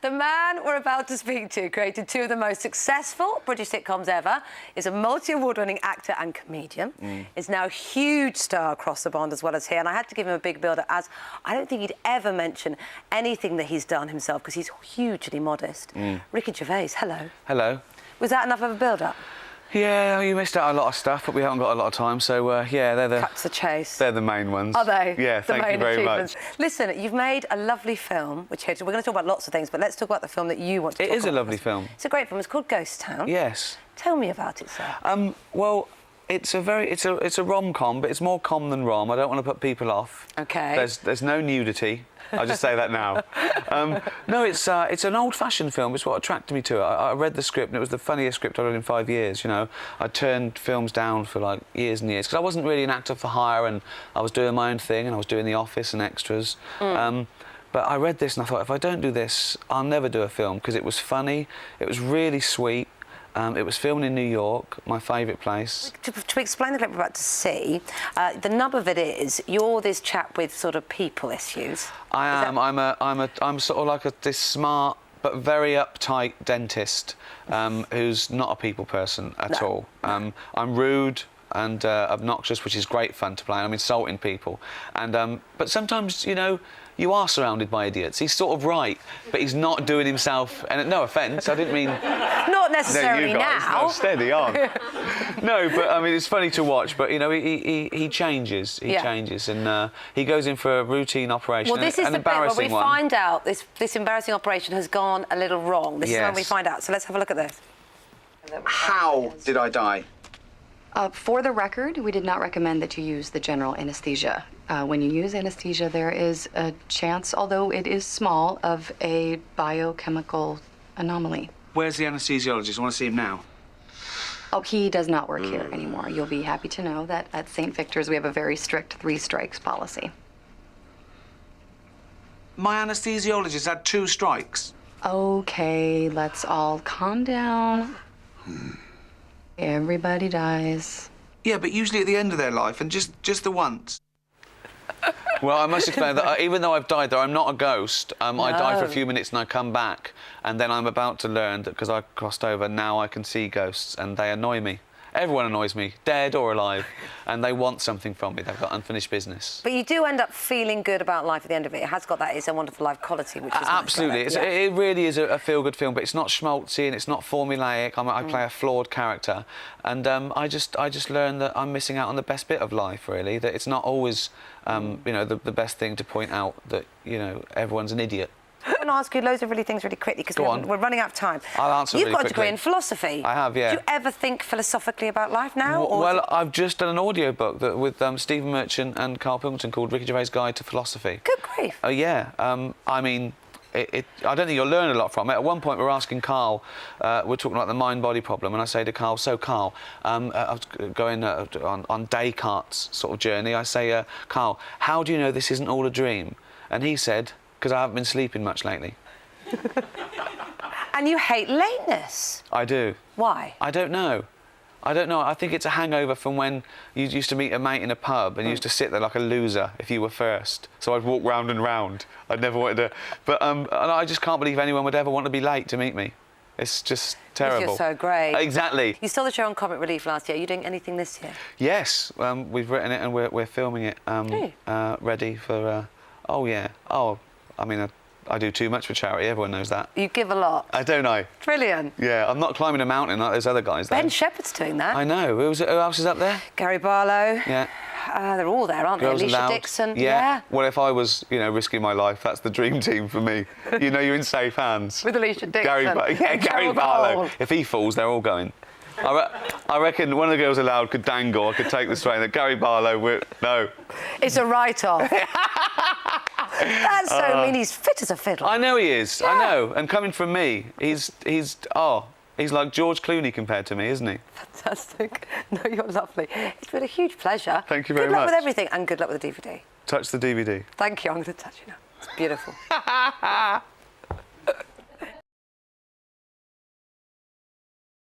The man we're about to speak to created two of the most successful British sitcoms ever, is a multi-award-winning actor and comedian, is now a huge star across the pond as well as here, and I had to give him a big build-up as I don't think he'd ever mention anything that he's done himself because he's hugely modest. Ricky Gervais, hello. Hello. Was that enough of a build-up? Yeah, you missed out a lot of stuff, but we haven't got a lot of time, so yeah, Cut to the chase. They're the main ones. Are they? Yeah, thank you very much. Listen, you've made a lovely film, which we're going to talk about lots of things, but let's talk about the film that you want to talk about. It is a lovely film. It's a great film. It's called Ghost Town. Yes. Tell me about it, sir. Well, it's a rom-com, but it's more com than rom. I don't want to put people off. Okay. There's no nudity. I'll just say that now. No, it's an old-fashioned film. It's what attracted me to it. I read the script, and it was the funniest script I've read in 5 years, you know. I turned films down for, like, years and years, because I wasn't really an actor for hire, and I was doing my own thing, and I was doing The Office and extras. But I read this, and I thought, if I don't do this, I'll never do a film, because it was funny, it was really sweet. It was filmed in New York, my favourite place. To explain the clip we're about to see, the nub of it is you're this chap with sort of people issues. I am. I'm sort of like this smart but very uptight dentist who's not a people person at all. I'm rude and obnoxious, which is great fun to play. I'm insulting people, and but sometimes, you know, you are surrounded by idiots. He's sort of right, but he's not doing himself. And no offence, I didn't mean. Not necessarily you guys, now. No, steady on. No, but I mean it's funny to watch. But you know, he changes. He changes, and he goes in for a routine operation. Well, this is an the bit where we one. find out this embarrassing operation has gone a little wrong. This is when we find out. So let's have a look at this. How did I die? For the record, we did not recommend that you use the general anesthesia. When you use anesthesia, there is a chance, although it is small, of a biochemical anomaly. Where's the anesthesiologist? I want to see him now. Oh, he does not work here anymore. You'll be happy to know that at St. Victor's, we have a very strict 3 strikes policy. My anesthesiologist had 2 strikes. Okay, let's all calm down. Everybody dies. Yeah, but usually at the end of their life, and just the once. Well, I must explain that even though I've died there, I'm not a ghost. I die for a few minutes and I come back, and then I'm about to learn that because I crossed over, now I can see ghosts, and they annoy me. Everyone annoys me, dead or alive, and they want something from me. They've got unfinished business. But you do end up feeling good about life at the end of it. It has got that It's a Wonderful Life quality, which is absolutely. Nice, it really is a feel-good film, but it's not schmaltzy and it's not formulaic. I play a flawed character, and I just learned that I'm missing out on the best bit of life. Really, that it's not always, you know, the best thing to point out that, you know, everyone's an idiot. I'm going to ask you loads of things really quickly because we're running out of time. I'll answer You've really got a quickly. degree in philosophy. I have, yeah. Do you ever think philosophically about life now? Well, I've just done an audiobook with Stephen Merchant and Carl Pilkington called Ricky Gervais' Guide to Philosophy. Good grief. Oh, yeah. I mean, I don't think you'll learn a lot from it. At one point, we're asking Carl, we're talking about the mind-body problem, and I say to Carl, so Carl, I was going on Descartes' sort of journey. I say, Carl, how do you know this isn't all a dream? And he said, because I haven't been sleeping much lately. And you hate lateness. I do. Why? I don't know. I think it's a hangover from when you used to meet a mate in a pub and you used to sit there like a loser if you were first. So I'd walk round and round. I'd never wanted to... But and I just can't believe anyone would ever want to be late to meet me. It's just terrible. You're so great. Exactly. You saw the show on Comic Relief last year. Are you doing anything this year? Yes. We've written it and we're filming it. Ready for... oh, yeah. Oh, I mean... I do too much for charity, everyone knows that. You give a lot. Don't I? Brilliant. Yeah, I'm not climbing a mountain like those other guys, though. Ben Shepherd's doing that. I know. Who else is up there? Gary Barlow. Yeah. They're all there, aren't they? Alicia Dixon. Yeah. Well, if I was, you know, risking my life, that's the dream team for me. You know, you're in safe hands. With Alicia Dixon. Gary Barlow. If he falls, they're all going. I reckon one of the girls allowed could dangle. I could take the strain. That Gary Barlow, no. It's a write-off. That's so mean. He's fit as a fiddle. I know he is. Yeah. I know. And coming from me, he's like George Clooney compared to me, isn't he? Fantastic. No, you're lovely. It's been a huge pleasure. Thank you very much. Good luck with everything and good luck with the DVD. Touch the DVD. Thank you. I'm going to touch you now. It's beautiful.